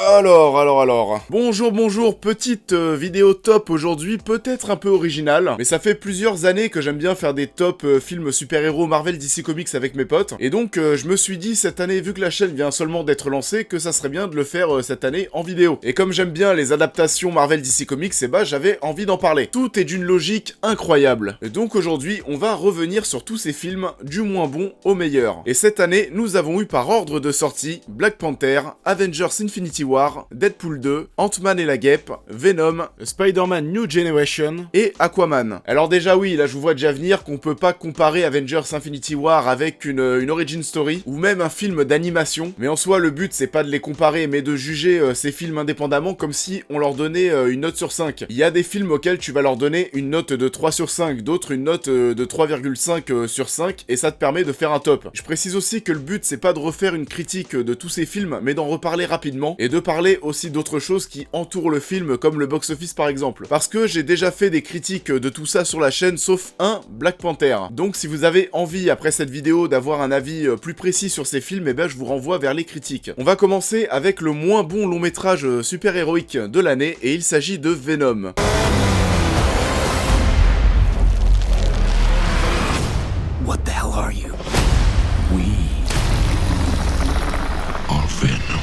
Alors. Bonjour, petite vidéo top aujourd'hui, peut-être un peu originale, mais ça fait plusieurs années que j'aime bien faire des top films super-héros Marvel DC Comics avec mes potes, et donc je me suis dit cette année, vu que la chaîne vient seulement d'être lancée, que ça serait bien de le faire cette année en vidéo. Et comme j'aime bien les adaptations Marvel DC Comics, et bah j'avais envie d'en parler. Tout est d'une logique incroyable. Et donc aujourd'hui, on va revenir sur tous ces films, du moins bon au meilleur. Et cette année, nous avons eu par ordre de sortie Black Panther, Avengers Infinity War, Deadpool 2, Ant-Man et la Guêpe, Venom, Spider-Man New Generation et Aquaman. Alors déjà oui, là je vous vois déjà venir qu'on peut pas comparer Avengers Infinity War avec une origin story, ou même un film d'animation, mais en soi le but c'est pas de les comparer, mais de juger ces films indépendamment comme si on leur donnait une note sur 5. Il y a des films auxquels tu vas leur donner une note de 3 sur 5, d'autres une note de 3,5 sur 5, et ça te permet de faire un top. Je précise aussi que le but c'est pas de refaire une critique de tous ces films, mais d'en reparler rapidement, et de parler aussi d'autres choses qui entourent le film, comme le box-office par exemple. Parce que j'ai déjà fait des critiques de tout ça sur la chaîne, sauf un, Black Panther. Donc si vous avez envie, après cette vidéo, d'avoir un avis plus précis sur ces films, eh ben je vous renvoie vers les critiques. On va commencer avec le moins bon long métrage super-héroïque de l'année, et il s'agit de Venom. What the hell are you? We are Venom.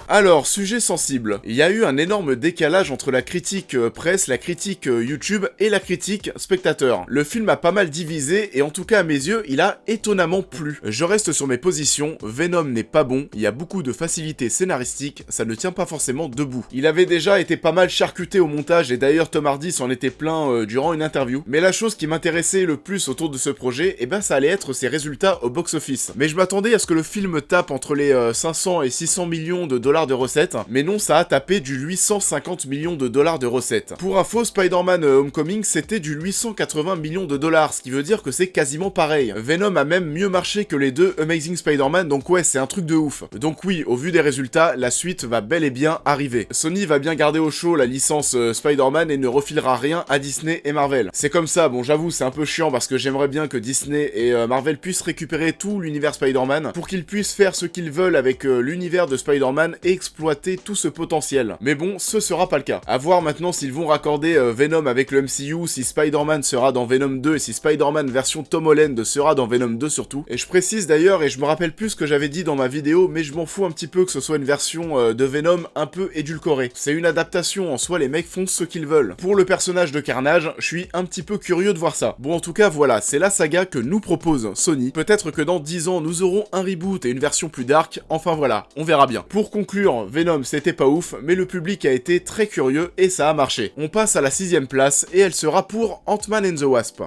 Alors, sujet sensible. Il y a eu un énorme décalage entre la critique presse, la critique YouTube et la critique spectateur. Le film a pas mal divisé et en tout cas à mes yeux, il a étonnamment plu. Je reste sur mes positions, Venom n'est pas bon, il y a beaucoup de facilité scénaristique, ça ne tient pas forcément debout. Il avait déjà été pas mal charcuté au montage et d'ailleurs Tom Hardy s'en était plaint durant une interview. Mais la chose qui m'intéressait le plus autour de ce projet, eh ben ça allait être ses résultats au box-office. Mais je m'attendais à ce que le film tape entre les 500 et 600 millions de dollars de recettes, mais non, ça a tapé du 850 millions de dollars de recettes. Pour info, Spider-Man Homecoming, c'était du 880 millions de dollars, ce qui veut dire que c'est quasiment pareil. Venom a même mieux marché que les deux Amazing Spider-Man, donc ouais, c'est un truc de ouf. Donc oui, au vu des résultats, la suite va bel et bien arriver. Sony va bien garder au chaud la licence Spider-Man et ne refilera rien à Disney et Marvel. C'est comme ça, bon j'avoue, c'est un peu chiant parce que j'aimerais bien que Disney et Marvel puissent récupérer tout l'univers Spider-Man pour qu'ils puissent faire ce qu'ils veulent avec l'univers de Spider-Man et exploiter tout ce potentiel. Mais bon, ce sera pas le cas. À voir maintenant s'ils vont raccorder Venom avec le MCU, si Spider-Man sera dans Venom 2 et si Spider-Man version Tom Holland sera dans Venom 2 surtout. Et je précise d'ailleurs, et je me rappelle plus ce que j'avais dit dans ma vidéo, mais je m'en fous un petit peu que ce soit une version de Venom un peu édulcorée. C'est une adaptation, en soi les mecs font ce qu'ils veulent. Pour le personnage de Carnage, je suis un petit peu curieux de voir ça. Bon en tout cas voilà, c'est la saga que nous propose Sony. Peut-être que dans 10 ans nous aurons un reboot et une version plus dark, enfin voilà, on verra bien. Pour conclure, Venom c'était pas ouf, mais le public a été très curieux et ça a marché. On passe à la 6ème place et elle sera pour Ant-Man and the Wasp.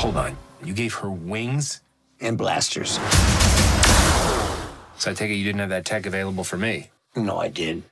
Hold on. You gave her wings And blasters. So I take it you didn't have that tech available for me. No, I did.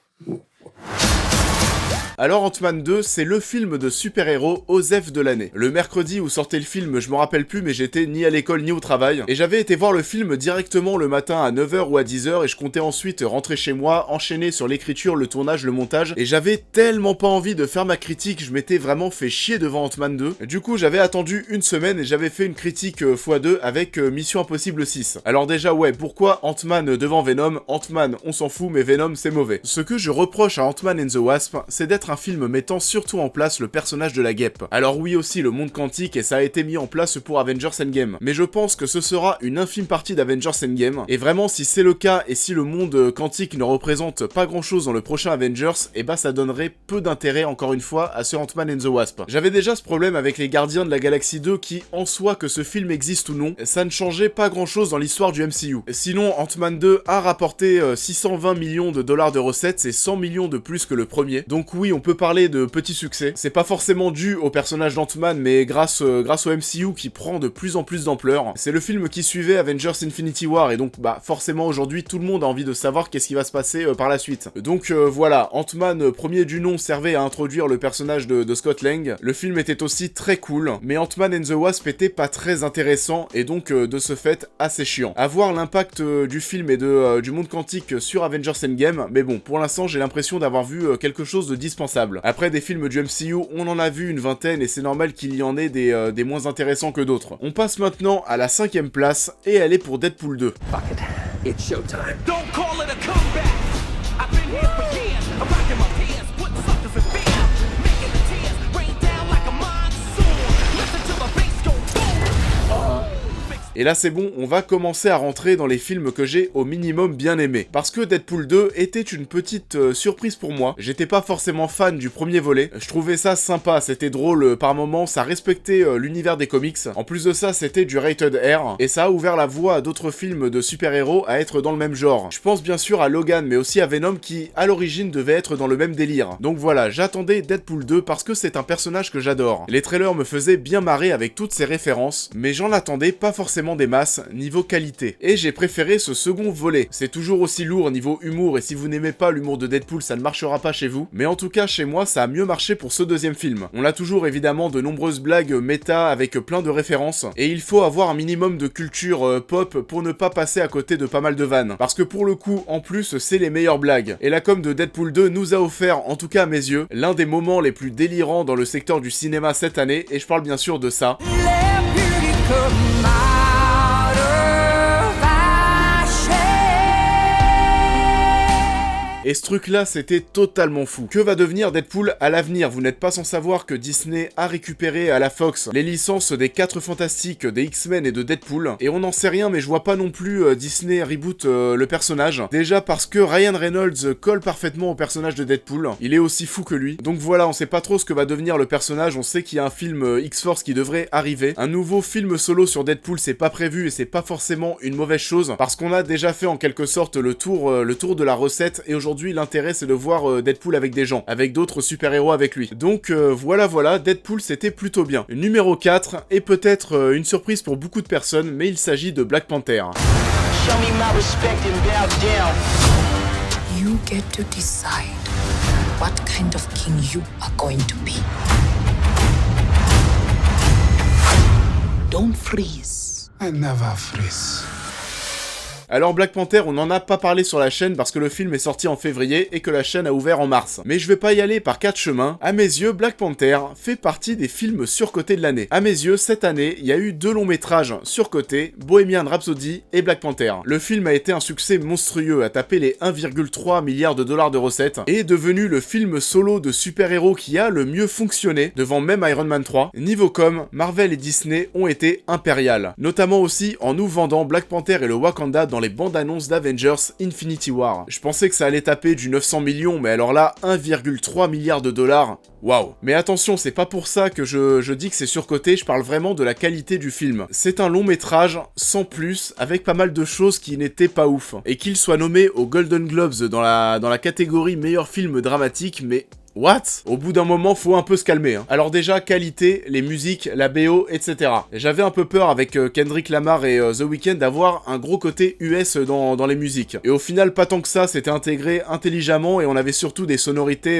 Alors Ant-Man 2, c'est le film de super-héros OSEF de l'année. Le mercredi où sortait le film, je me rappelle plus, mais j'étais ni à l'école ni au travail, et j'avais été voir le film directement le matin à 9h ou à 10h, et je comptais ensuite rentrer chez moi, enchaîner sur l'écriture, le tournage, le montage, et j'avais tellement pas envie de faire ma critique, je m'étais vraiment fait chier devant Ant-Man 2. Du coup, j'avais attendu une semaine et j'avais fait une critique x2 avec Mission Impossible 6. Alors déjà, ouais, pourquoi Ant-Man devant Venom? Ant-Man, on s'en fout, mais Venom, c'est mauvais. Ce que je reproche à Ant-Man and the Wasp, c'est d'être un film mettant surtout en place le personnage de la Guêpe. Alors oui aussi le monde quantique et ça a été mis en place pour Avengers Endgame, mais je pense que ce sera une infime partie d'Avengers Endgame, et vraiment si c'est le cas et si le monde quantique ne représente pas grand chose dans le prochain Avengers, et bah ça donnerait peu d'intérêt encore une fois à ce Ant-Man and the Wasp. J'avais déjà ce problème avec les Gardiens de la Galaxie 2 qui, en soi que ce film existe ou non, ça ne changeait pas grand chose dans l'histoire du MCU. Sinon Ant-Man 2 a rapporté 620 millions de dollars de recettes, c'est 100 millions de plus que le premier, donc oui on peut parler de petits succès. C'est pas forcément dû au personnage d'Ant-Man, mais grâce au MCU qui prend de plus en plus d'ampleur. C'est le film qui suivait Avengers Infinity War, et donc bah forcément aujourd'hui tout le monde a envie de savoir qu'est-ce qui va se passer par la suite. Donc voilà, Ant-Man premier du nom servait à introduire le personnage de Scott Lang. Le film était aussi très cool, mais Ant-Man and the Wasp était pas très intéressant, et donc de ce fait assez chiant. À voir l'impact du film et du monde quantique sur Avengers Endgame, mais bon, pour l'instant j'ai l'impression d'avoir vu quelque chose de disparaître indispensable. Après des films du MCU, on en a vu une vingtaine et c'est normal qu'il y en ait des moins intéressants que d'autres. On passe maintenant à la 5e place et elle est pour Deadpool 2. Fuck it. It's showtime. Don't call it a comeback. I've been here for years. I'm rocking my peers, putting suckers in fear, making the tears rain down like a monsoon. Listen to the bass go boom. Et là c'est bon, on va commencer à rentrer dans les films que j'ai au minimum bien aimés. Parce que Deadpool 2 était une petite surprise pour moi. J'étais pas forcément fan du premier volet. Je trouvais ça sympa, c'était drôle par moments, ça respectait l'univers des comics. En plus de ça, c'était du rated R. Et ça a ouvert la voie à d'autres films de super-héros à être dans le même genre. Je pense bien sûr à Logan, mais aussi à Venom qui, à l'origine, devait être dans le même délire. Donc voilà, j'attendais Deadpool 2 parce que c'est un personnage que j'adore. Les trailers me faisaient bien marrer avec toutes ces références, mais j'en attendais pas forcément des masses niveau qualité. Et j'ai préféré ce second volet. C'est toujours aussi lourd niveau humour et si vous n'aimez pas l'humour de Deadpool, ça ne marchera pas chez vous. Mais en tout cas, chez moi, ça a mieux marché pour ce deuxième film. On a toujours évidemment de nombreuses blagues méta avec plein de références et il faut avoir un minimum de culture pop pour ne pas passer à côté de pas mal de vannes. Parce que pour le coup, en plus, c'est les meilleures blagues. Et la com de Deadpool 2 nous a offert, en tout cas à mes yeux, l'un des moments les plus délirants dans le secteur du cinéma cette année et je parle bien sûr de ça. Et ce truc-là, c'était totalement fou. Que va devenir Deadpool à l'avenir? Vous n'êtes pas sans savoir que Disney a récupéré à la Fox les licences des 4 Fantastiques, des X-Men et de Deadpool. Et on n'en sait rien, mais je vois pas non plus Disney reboot le personnage. Déjà parce que Ryan Reynolds colle parfaitement au personnage de Deadpool. Il est aussi fou que lui. Donc voilà, on sait pas trop ce que va devenir le personnage. On sait qu'il y a un film X-Force qui devrait arriver. Un nouveau film solo sur Deadpool, c'est pas prévu et c'est pas forcément une mauvaise chose. Parce qu'on a déjà fait en quelque sorte le tour de la recette. Et aujourd'hui, l'intérêt c'est de voir Deadpool avec des gens, avec d'autres super-héros avec lui. Donc voilà, Deadpool c'était plutôt bien. Numéro 4, et peut-être une surprise pour beaucoup de personnes, mais il s'agit de Black Panther. Show me my respect and bow down. You get to decide what kind of king you are going to be. Don't freeze. I never freeze. Alors Black Panther, on n'en a pas parlé sur la chaîne parce que le film est sorti en février et que la chaîne a ouvert en mars. Mais je vais pas y aller par 4 chemins. À mes yeux, Black Panther fait partie des films surcotés de l'année. À mes yeux, cette année, il y a eu 2 longs métrages surcotés, Bohemian Rhapsody et Black Panther. Le film a été un succès monstrueux, a tapé les 1,3 milliard de dollars de recettes et est devenu le film solo de super-héros qui a le mieux fonctionné devant même Iron Man 3. Niveau com, Marvel et Disney ont été impériales, notamment aussi en nous vendant Black Panther et le Wakanda dans les bandes annonces d'Avengers Infinity War. Je pensais que ça allait taper du 900 millions, mais alors là, 1,3 milliard de dollars, waouh. Mais attention, c'est pas pour ça que je dis que c'est surcoté, je parle vraiment de la qualité du film. C'est un long métrage, sans plus, avec pas mal de choses qui n'étaient pas ouf. Et qu'il soit nommé aux Golden Globes dans la catégorie meilleur film dramatique, mais... what? Au bout d'un moment, faut un peu se calmer. Hein. Alors déjà, qualité, les musiques, la BO, etc. J'avais un peu peur avec Kendrick Lamar et The Weeknd d'avoir un gros côté US dans les musiques. Et au final, pas tant que ça, c'était intégré intelligemment et on avait surtout des sonorités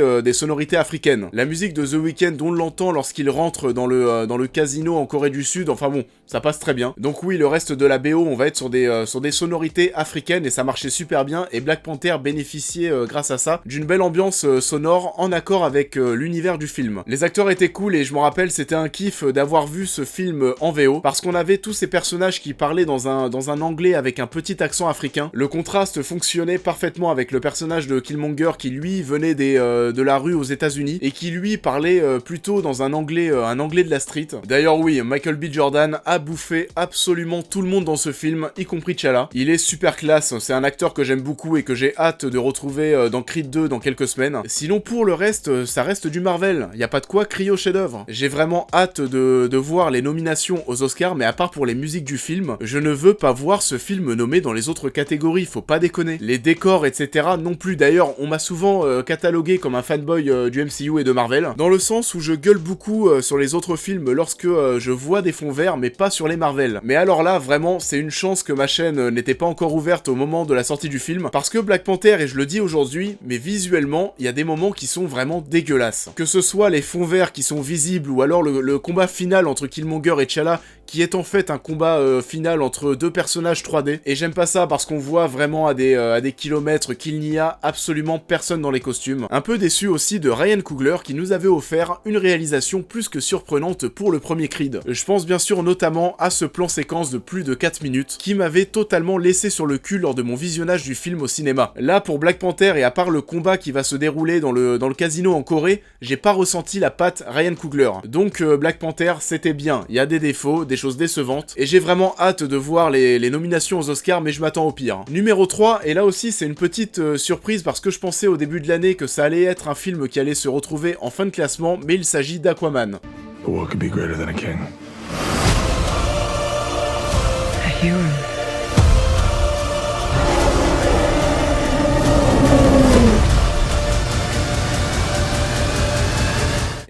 africaines. La musique de The Weeknd, on l'entend lorsqu'il rentre dans le casino en Corée du Sud, enfin bon, ça passe très bien. Donc oui, le reste de la BO, on va être sur des sonorités africaines et ça marchait super bien et Black Panther bénéficiait grâce à ça d'une belle ambiance sonore en accord avec l'univers du film. Les acteurs étaient cool et je me rappelle c'était un kiff d'avoir vu ce film en VO parce qu'on avait tous ces personnages qui parlaient dans un anglais avec un petit accent africain. Le contraste fonctionnait parfaitement avec le personnage de Killmonger qui lui venait de la rue aux États-Unis et qui lui parlait plutôt dans un anglais de la street. D'ailleurs oui, Michael B. Jordan a bouffé absolument tout le monde dans ce film, y compris T'Challa. Il est super classe, c'est un acteur que j'aime beaucoup et que j'ai hâte de retrouver dans Creed 2 dans quelques semaines. Sinon pour le reste, ça reste du Marvel, y a pas de quoi crier au chef-d'œuvre. J'ai vraiment hâte de voir les nominations aux Oscars, mais à part pour les musiques du film, je ne veux pas voir ce film nommé dans les autres catégories, faut pas déconner. Les décors, etc. non plus. D'ailleurs, on m'a souvent catalogué comme un fanboy du MCU et de Marvel, dans le sens où je gueule beaucoup sur les autres films lorsque je vois des fonds verts, mais pas sur les Marvel. Mais alors là, vraiment, c'est une chance que ma chaîne n'était pas encore ouverte au moment de la sortie du film, parce que Black Panther, et je le dis aujourd'hui, mais visuellement, il y a des moments qui sont vraiment vraiment dégueulasse. Que ce soit les fonds verts qui sont visibles, ou alors le combat final entre Killmonger et T'Challa, qui est en fait un combat final entre deux personnages 3D. Et j'aime pas ça parce qu'on voit vraiment à des kilomètres qu'il n'y a absolument personne dans les costumes. Un peu déçu aussi de Ryan Coogler qui nous avait offert une réalisation plus que surprenante pour le premier Creed. Je pense bien sûr notamment à ce plan séquence de plus de 4 minutes qui m'avait totalement laissé sur le cul lors de mon visionnage du film au cinéma. Là pour Black Panther et à part le combat qui va se dérouler dans le casino en Corée, j'ai pas ressenti la patte Ryan Coogler. Donc Black Panther c'était bien, il y a des défauts, des choses décevantes, et j'ai vraiment hâte de voir les nominations aux Oscars, mais je m'attends au pire. Numéro 3, et là aussi c'est une petite surprise parce que je pensais au début de l'année que ça allait être un film qui allait se retrouver en fin de classement, mais il s'agit d'Aquaman. But what could be greater than a king? A hero.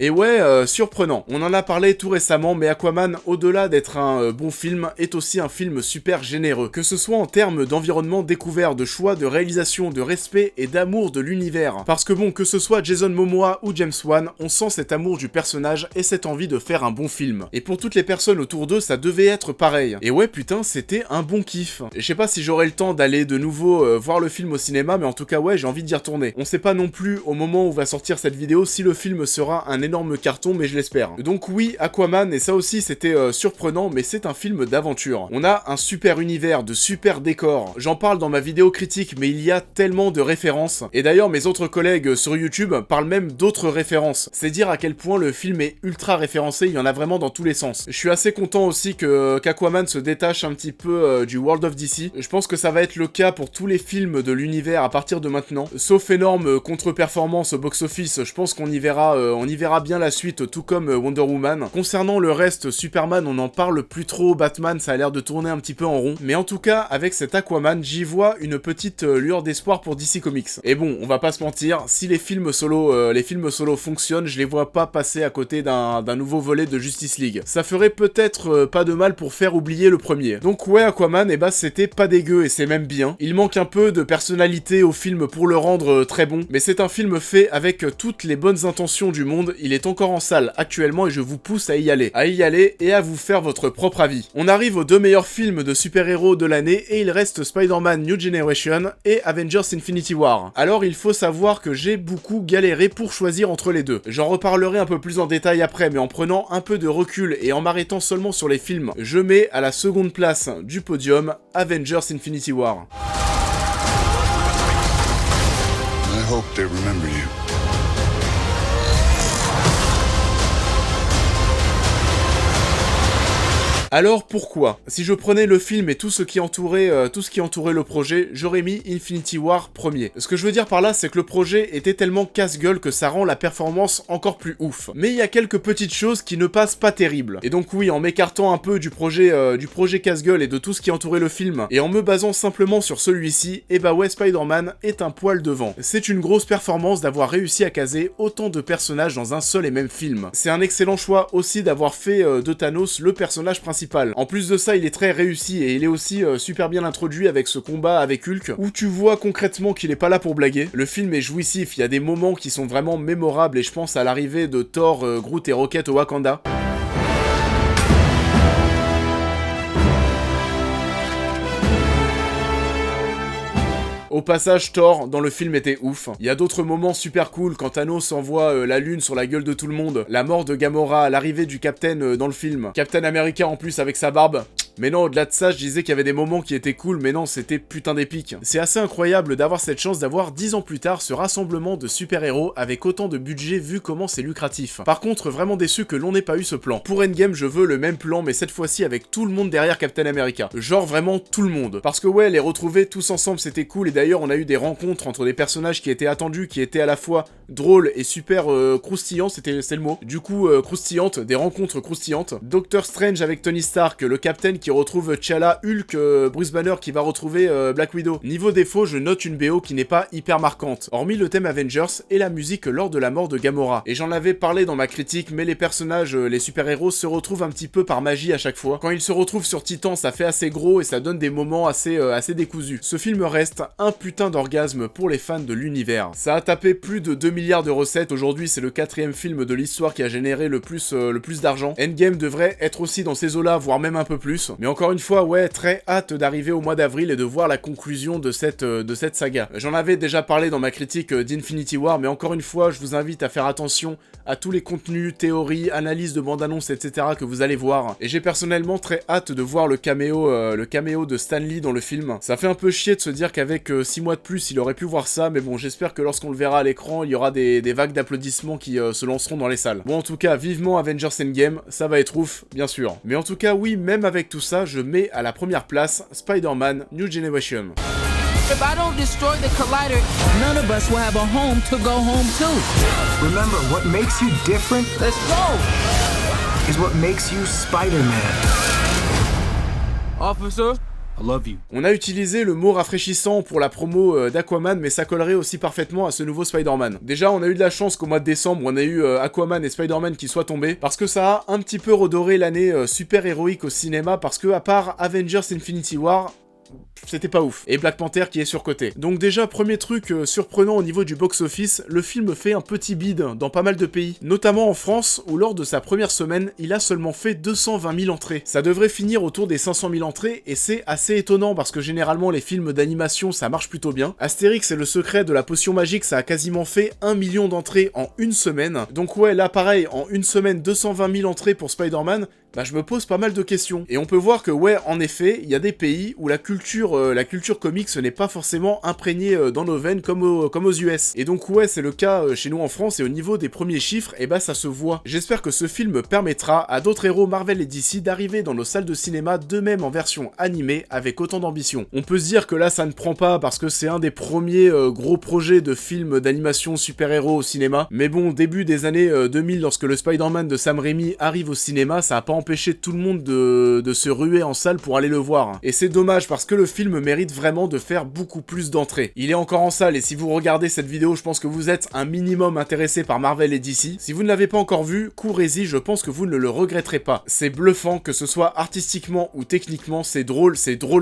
Et ouais, surprenant. On en a parlé tout récemment, mais Aquaman, au-delà d'être un bon film, est aussi un film super généreux. Que ce soit en termes d'environnement découvert, de choix, de réalisation, de respect et d'amour de l'univers. Parce que bon, que ce soit Jason Momoa ou James Wan, on sent cet amour du personnage et cette envie de faire un bon film. Et pour toutes les personnes autour d'eux, ça devait être pareil. Et ouais, putain, c'était un bon kiff. Et je sais pas si j'aurai le temps d'aller de nouveau voir le film au cinéma, mais en tout cas, ouais, j'ai envie d'y retourner. On sait pas non plus, au moment où va sortir cette vidéo, si le film sera un énorme carton, mais je l'espère. Donc oui, Aquaman, et ça aussi c'était surprenant, mais c'est un film d'aventure. On a un super univers, de super décors. J'en parle dans ma vidéo critique, mais il y a tellement de références. Et d'ailleurs, mes autres collègues sur YouTube parlent même d'autres références. C'est dire à quel point le film est ultra référencé, il y en a vraiment dans tous les sens. Je suis assez content aussi qu'Aquaman se détache un petit peu du World of DC. Je pense que ça va être le cas pour tous les films de l'univers à partir de maintenant. Sauf énorme contre-performance au box-office, je pense qu'on y verra bien la suite, tout comme Wonder Woman. Concernant le reste, Superman, on n'en parle plus trop, Batman, ça a l'air de tourner un petit peu en rond. Mais en tout cas, avec cet Aquaman, j'y vois une petite lueur d'espoir pour DC Comics. Et bon, on va pas se mentir, si les films solo fonctionnent, je les vois pas passer à côté d'un nouveau volet de Justice League. Ça ferait peut-être pas de mal pour faire oublier le premier. Donc ouais, Aquaman, bah c'était pas dégueu et c'est même bien. Il manque un peu de personnalité au film pour le rendre très bon, mais c'est un film fait avec toutes les bonnes intentions du monde. Il est encore en salle actuellement et je vous pousse à y aller et à vous faire votre propre avis. On arrive aux deux meilleurs films de super-héros de l'année et il reste Spider-Man New Generation et Avengers Infinity War. Alors il faut savoir que j'ai beaucoup galéré pour choisir entre les deux. J'en reparlerai un peu plus en détail après, mais en prenant un peu de recul et en m'arrêtant seulement sur les films, je mets à la seconde place du podium Avengers Infinity War. I hope they remember you. Alors pourquoi? Si je prenais le film et tout ce qui entourait le projet, j'aurais mis Infinity War premier. Ce que je veux dire par là, c'est que le projet était tellement casse-gueule que ça rend la performance encore plus ouf. Mais il y a quelques petites choses qui ne passent pas terribles. Et donc oui, en m'écartant un peu du projet casse-gueule et de tout ce qui entourait le film, et en me basant simplement sur celui-ci, et bah ouais, Spider-Man est un poil devant. C'est une grosse performance d'avoir réussi à caser autant de personnages dans un seul et même film. C'est un excellent choix aussi d'avoir fait de Thanos le personnage principal. En plus de ça, il est très réussi et il est aussi super bien introduit avec ce combat avec Hulk, où tu vois concrètement qu'il est pas là pour blaguer. Le film est jouissif, il y a des moments qui sont vraiment mémorables et je pense à l'arrivée de Thor, Groot et Rocket au Wakanda. Au passage, Thor, dans le film, était ouf. Il y a d'autres moments super cool, quand Thanos envoie la lune sur la gueule de tout le monde, la mort de Gamora, l'arrivée du Captain dans le film, Captain America en plus avec sa barbe. Mais non, au-delà de ça, je disais qu'il y avait des moments qui étaient cool, mais non, c'était putain d'épique. C'est assez incroyable d'avoir cette chance d'avoir 10 ans plus tard ce rassemblement de super-héros avec autant de budget vu comment c'est lucratif. Par contre, vraiment déçu que l'on n'ait pas eu ce plan. Pour Endgame, je veux le même plan, mais cette fois-ci avec tout le monde derrière Captain America. Genre vraiment tout le monde. Parce que ouais, les retrouver tous ensemble, c'était cool, et d'ailleurs, on a eu des rencontres entre des personnages qui étaient attendus, qui étaient à la fois drôles et super croustillants, c'est le mot. Du coup, croustillantes, des rencontres croustillantes. Doctor Strange avec Tony Stark, le Captain qui retrouve T'Challa, Hulk, Bruce Banner qui va retrouver Black Widow. Niveau défaut, je note une BO qui n'est pas hyper marquante, hormis le thème Avengers et la musique lors de la mort de Gamora. Et j'en avais parlé dans ma critique, mais les personnages, les super-héros se retrouvent un petit peu par magie à chaque fois. Quand ils se retrouvent sur Titan, ça fait assez gros et ça donne des moments assez décousus. Ce film reste un putain d'orgasme pour les fans de l'univers. Ça a tapé plus de 2 milliards de recettes, aujourd'hui c'est le 4e film de l'histoire qui a généré le plus d'argent. Endgame devrait être aussi dans ces eaux-là, voire même un peu plus. Mais encore une fois, ouais, très hâte d'arriver au mois d'avril et de voir la conclusion de cette saga. J'en avais déjà parlé dans ma critique d'Infinity War, mais encore une fois, je vous invite à faire attention à tous les contenus, théories, analyses de bande-annonce, etc. que vous allez voir. Et j'ai personnellement très hâte de voir le caméo de Stan Lee dans le film. Ça fait un peu chier de se dire qu'avec 6 mois de plus, il aurait pu voir ça, mais bon, j'espère que lorsqu'on le verra à l'écran, il y aura des vagues d'applaudissements qui se lanceront dans les salles. Bon, en tout cas, vivement Avengers Endgame, ça va être ouf, bien sûr. Mais en tout cas, oui, même avec tout ça, je mets à la première place Spider-Man New Generation. If I don't destroy the Collider, none of us will have a home to go home to. Remember, what makes you different Let's go! is what makes you Spider-Man. Officer, I love you. On a utilisé le mot rafraîchissant pour la promo d'Aquaman, mais ça collerait aussi parfaitement à ce nouveau Spider-Man. Déjà, on a eu de la chance qu'au mois de décembre, on a eu Aquaman et Spider-Man qui soient tombés, parce que ça a un petit peu redoré l'année super-héroïque au cinéma, parce que à part Avengers Infinity War, c'était pas ouf. Et Black Panther qui est surcoté. Donc déjà, premier truc surprenant au niveau du box-office, le film fait un petit bide dans pas mal de pays. Notamment en France, où lors de sa première semaine, il a seulement fait 220 000 entrées. Ça devrait finir autour des 500 000 entrées, et c'est assez étonnant parce que généralement les films d'animation ça marche plutôt bien. Astérix et le secret de la potion magique, ça a quasiment fait 1 million d'entrées en une semaine. Donc ouais, là pareil, en une semaine, 220 000 entrées pour Spider-Man, bah je me pose pas mal de questions. Et on peut voir que ouais, en effet, il y a des pays où la culture comics n'est pas forcément imprégnée dans nos veines comme aux US. Et donc ouais, c'est le cas chez nous en France, et au niveau des premiers chiffres, et bah ça se voit. J'espère que ce film permettra à d'autres héros Marvel et DC d'arriver dans nos salles de cinéma d'eux-mêmes en version animée avec autant d'ambition. On peut se dire que là ça ne prend pas parce que c'est un des premiers gros projets de films d'animation super-héros au cinéma, mais bon, début des années 2000, lorsque le Spider-Man de Sam Raimi arrive au cinéma, ça a pas empêché tout le monde de se ruer en salle pour aller le voir. Et c'est dommage parce que le film mérite vraiment de faire beaucoup plus d'entrées. Il est encore en salle, et si vous regardez cette vidéo, je pense que vous êtes un minimum intéressé par Marvel et DC. Si vous ne l'avez pas encore vu, courez-y, je pense que vous ne le regretterez pas. C'est bluffant, que ce soit artistiquement ou techniquement, c'est drôle,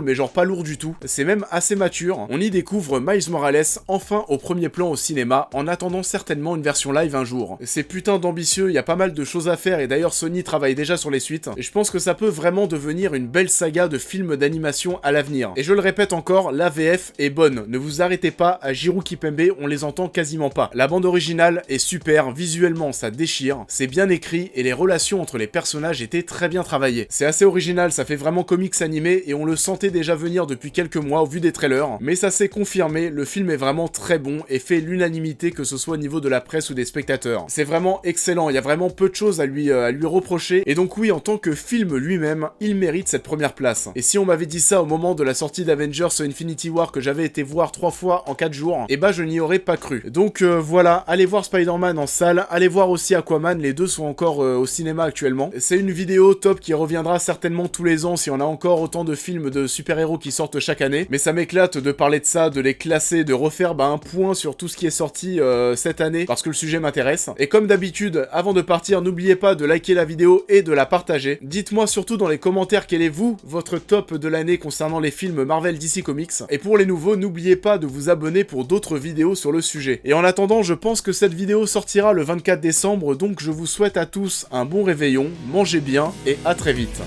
mais genre pas lourd du tout. C'est même assez mature. On y découvre Miles Morales, enfin au premier plan au cinéma, en attendant certainement une version live un jour. C'est putain d'ambitieux, il y a pas mal de choses à faire, et d'ailleurs Sony travaille déjà sur les suites, et je pense que ça peut vraiment devenir une belle saga de films d'animation à l'avenir. Et je le répète encore, la VF est bonne, ne vous arrêtez pas à Jiro Kipembe, on les entend quasiment pas. La bande originale est super, visuellement ça déchire, c'est bien écrit, et les relations entre les personnages étaient très bien travaillées. C'est assez original, ça fait vraiment comics animé, et on le sentait déjà venir depuis quelques mois au vu des trailers, mais ça s'est confirmé, le film est vraiment très bon, et fait l'unanimité que ce soit au niveau de la presse ou des spectateurs. C'est vraiment excellent, il y a vraiment peu de choses à lui reprocher, et donc oui, en tant que film lui-même, il mérite cette première place. Et si on m'avait dit ça au moment de la sortie d'Avengers Infinity War que j'avais été voir 3 fois en 4 jours, et bah je n'y aurais pas cru. Donc voilà, allez voir Spider-Man en salle, allez voir aussi Aquaman, les deux sont encore au cinéma actuellement. C'est une vidéo top qui reviendra certainement tous les ans si on a encore autant de films de super-héros qui sortent chaque année, mais ça m'éclate de parler de ça, de les classer, de refaire un point sur tout ce qui est sorti cette année, parce que le sujet m'intéresse. Et comme d'habitude, avant de partir, n'oubliez pas de liker la vidéo et de la partager. Dites-moi surtout dans les commentaires quel est votre top de l'année concernant les films Marvel DC Comics. Et pour les nouveaux, n'oubliez pas de vous abonner pour d'autres vidéos sur le sujet. Et en attendant, je pense que cette vidéo sortira le 24 décembre, donc je vous souhaite à tous un bon réveillon, mangez bien et à très vite.